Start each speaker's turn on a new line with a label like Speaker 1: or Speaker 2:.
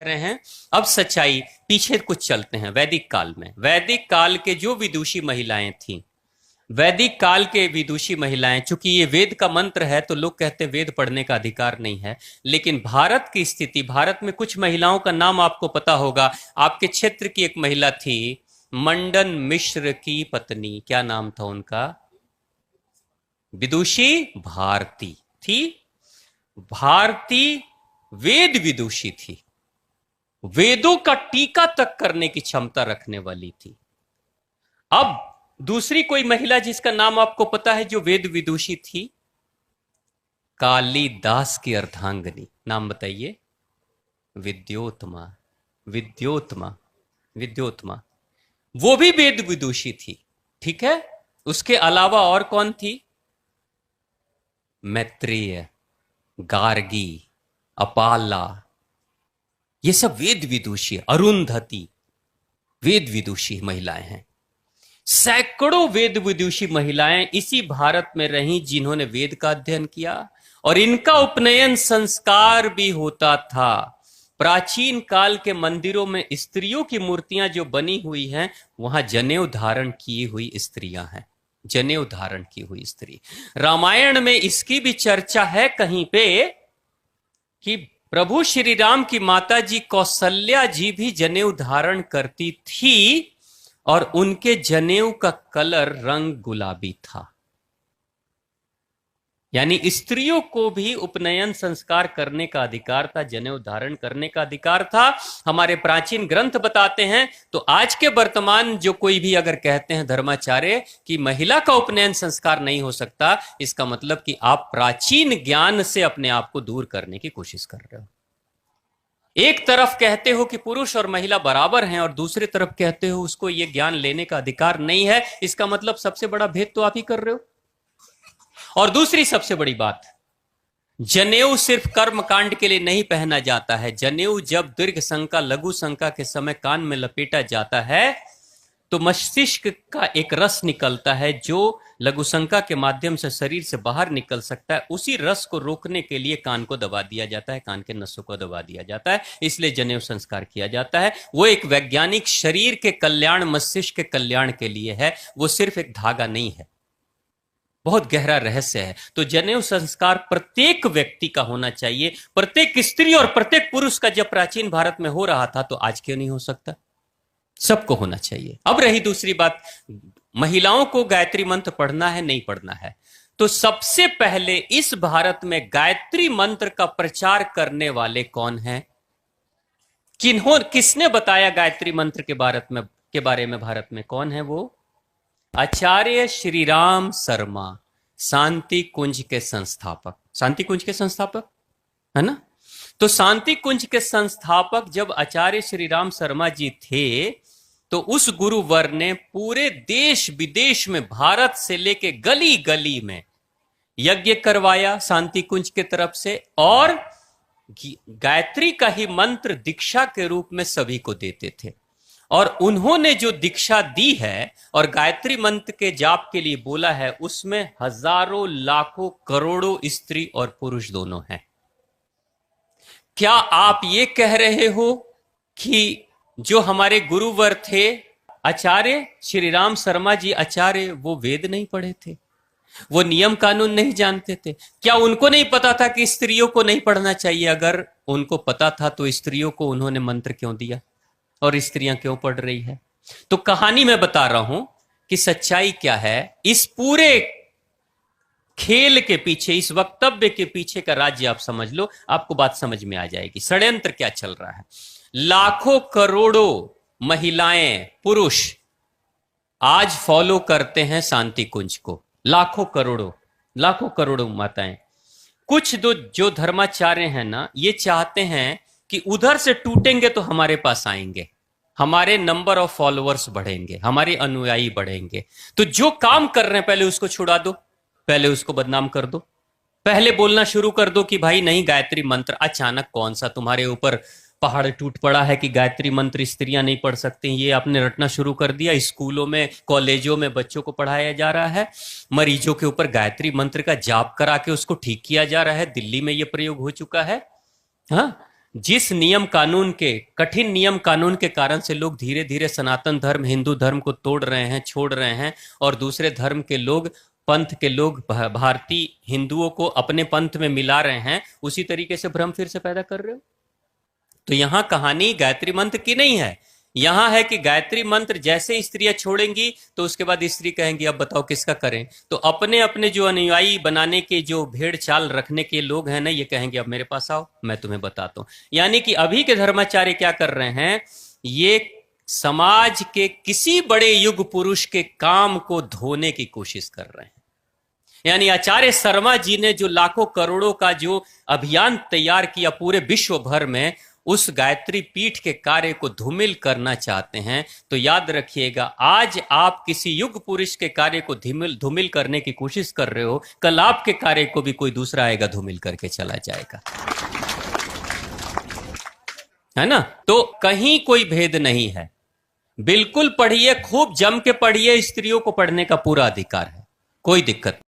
Speaker 1: रहे हैं। अब सच्चाई पीछे कुछ चलते हैं। वैदिक काल में, वैदिक काल के जो विदुषी महिलाएं थीं, वैदिक काल के विदुषी महिलाएं, चूंकि ये वेद का मंत्र है तो लोग कहते हैं वेद पढ़ने का अधिकार नहीं है, लेकिन भारत की स्थिति, भारत में कुछ महिलाओं का नाम आपको पता होगा। आपके क्षेत्र की एक महिला थी, मंडन मिश्र की पत्नी, क्या नाम था उनका? विदुषी भारती थी। भारती वेद विदुषी थी, वेदों का टीका तक करने की क्षमता रखने वाली थी। अब दूसरी कोई महिला जिसका नाम आपको पता है जो वेद विदुषी थी, कालिदास की अर्धांगिनी, नाम बताइए? विद्योत्मा। विद्योत्मा, विद्योत्मा, वो भी वेद विदुषी थी। ठीक है, उसके अलावा और कौन थी? मैत्रेय, गार्गी, अपाला, ये सब वेद विदुषी। अरुंधति वेद विदुषी महिलाएं हैं। सैकड़ों वेद विदुषी महिलाएं इसी भारत में रहीं जिन्होंने वेद का अध्ययन किया, और इनका उपनयन संस्कार भी होता था। प्राचीन काल के मंदिरों में स्त्रियों की मूर्तियां जो बनी हुई हैं, वहां जनेऊ धारण की हुई स्त्रियां हैं, जनेऊ धारण की हुई स्त्री। रामायण में इसकी भी चर्चा है कहीं पे कि प्रभु श्री राम की माता जी कौशल्या जी भी जनेऊ धारण करती थी, और उनके जनेऊ का कलर रंग गुलाबी था। यानी स्त्रियों को भी उपनयन संस्कार करने का अधिकार था, जनेऊ धारण करने का अधिकार था। हमारे प्राचीन ग्रंथ बताते हैं। तो आज के वर्तमान जो कोई भी अगर कहते हैं धर्माचार्य कि महिला का उपनयन संस्कार नहीं हो सकता, इसका मतलब कि आप प्राचीन ज्ञान से अपने आप को दूर करने की कोशिश कर रहे हो। एक तरफ कहते हो कि पुरुष और महिला बराबर हैं, और दूसरी तरफ कहते हो उसको यह ज्ञान लेने का अधिकार नहीं है। इसका मतलब सबसे बड़ा भेद तो आप ही कर रहे हो। और दूसरी सबसे बड़ी बात, जनेऊ सिर्फ कर्म कांड के लिए नहीं पहना जाता है। जनेऊ जब दीर्घ शंका, लघु शंका के समय कान में लपेटा जाता है तो मस्तिष्क का एक रस निकलता है जो लघु शंका के माध्यम से शरीर से बाहर निकल सकता है। उसी रस को रोकने के लिए कान को दबा दिया जाता है, कान के नसों को दबा दिया जाता है, इसलिए जनेऊ संस्कार किया जाता है। वो एक वैज्ञानिक शरीर के कल्याण, मस्तिष्क के कल्याण के लिए है, वो सिर्फ एक धागा नहीं है, बहुत गहरा रहस्य है। तो जनेऊ संस्कार प्रत्येक व्यक्ति का होना चाहिए, प्रत्येक स्त्री और प्रत्येक पुरुष का। जब प्राचीन भारत में हो रहा था तो आज क्यों नहीं हो सकता? सबको होना चाहिए। अब रही दूसरी बात, महिलाओं को गायत्री मंत्र पढ़ना है नहीं पढ़ना है, तो सबसे पहले इस भारत में गायत्री मंत्र का प्रचार करने वाले कौन हैं? किसने बताया गायत्री मंत्र के बारे में भारत में कौन है वो? आचार्य श्री राम शर्मा, शांति कुंज के संस्थापक। शांति कुंज के संस्थापक है ना? तो शांति कुंज के संस्थापक जब आचार्य श्री राम शर्मा जी थे, तो उस गुरुवर ने पूरे देश विदेश में, भारत से लेके गली गली में यज्ञ करवाया शांति कुंज के तरफ से, और गायत्री का ही मंत्र दीक्षा के रूप में सभी को देते थे। और उन्होंने जो दीक्षा दी है और गायत्री मंत्र के जाप के लिए बोला है, उसमें हजारों, लाखों, करोड़ों स्त्री और पुरुष दोनों हैं। क्या आप ये कह रहे हो कि जो हमारे गुरुवर थे आचार्य श्री राम शर्मा जी आचार्य, वो वेद नहीं पढ़े थे, वो नियम कानून नहीं जानते थे? क्या उनको नहीं पता था कि स्त्रियों को नहीं पढ़ना चाहिए? अगर उनको पता था तो स्त्रियों को उन्होंने मंत्र क्यों दिया, और स्त्रियां क्यों पढ़ रही है? तो कहानी मैं बता रहा हूं कि सच्चाई क्या है। इस पूरे खेल के पीछे, इस वक्तव्य के पीछे का राज्य आप समझ लो, आपको बात समझ में आ जाएगी, षड्यंत्र क्या चल रहा है। लाखों करोड़ों महिलाएं, पुरुष आज फॉलो करते हैं शांति कुंज को, लाखों करोड़ों माताएं। कुछ जो धर्माचार्य हैं ना, ये चाहते हैं कि उधर से टूटेंगे तो हमारे पास आएंगे, हमारे नंबर ऑफ फॉलोअर्स बढ़ेंगे, हमारे अनुयायी बढ़ेंगे। तो जो काम कर रहे हैं पहले उसको छुड़ा दो, पहले उसको बदनाम कर दो, पहले बोलना शुरू कर दो कि भाई नहीं गायत्री मंत्र। अचानक कौन सा तुम्हारे ऊपर पहाड़ टूट पड़ा है कि गायत्री मंत्र स्त्रियां नहीं पढ़ सकती? ये आपने रटना शुरू कर दिया। स्कूलों में, कॉलेजों में बच्चों को पढ़ाया जा रहा है, मरीजों के ऊपर गायत्री मंत्र का जाप करा के उसको ठीक किया जा रहा है। दिल्ली में ये प्रयोग हो चुका है। हाँ, जिस नियम कानून के, कठिन नियम कानून के कारण से लोग धीरे धीरे सनातन धर्म, हिंदू धर्म को तोड़ रहे हैं, छोड़ रहे हैं, और दूसरे धर्म के लोग, पंथ के लोग भारतीय हिंदुओं को अपने पंथ में मिला रहे हैं, उसी तरीके से भ्रम फिर से पैदा कर रहे हो। तो यहां कहानी गायत्री मंत्र की नहीं है, यहां है कि गायत्री मंत्र जैसे स्त्रियां छोड़ेंगी तो उसके बाद स्त्री कहेंगी अब बताओ किसका करें। तो अपने अपने जो अनुयायी बनाने के, जो भेड़ चाल रखने के लोग हैं ना, ये कहेंगे अब मेरे पास आओ, मैं तुम्हें बताता हूं। यानी कि अभी के धर्माचार्य क्या कर रहे हैं, ये समाज के किसी बड़े युग पुरुष के काम को धोने की कोशिश कर रहे हैं। यानी आचार्य शर्मा जी ने जो लाखों करोड़ों का जो अभियान तैयार किया पूरे विश्व भर में, उस गायत्री पीठ के कार्य को धूमिल करना चाहते हैं, तो याद रखिएगा, आज आप किसी युग पुरुष के कार्य को धूमिल करने की कोशिश कर रहे हो, कल आपके कार्य को भी कोई दूसरा आएगा धूमिल करके चला जाएगा, है ना। तो कहीं कोई भेद नहीं है, बिल्कुल पढ़िए, खूब जम के पढ़िए, स्त्रियों को पढ़ने का पूरा अधिकार है, कोई दिक्कत नहीं।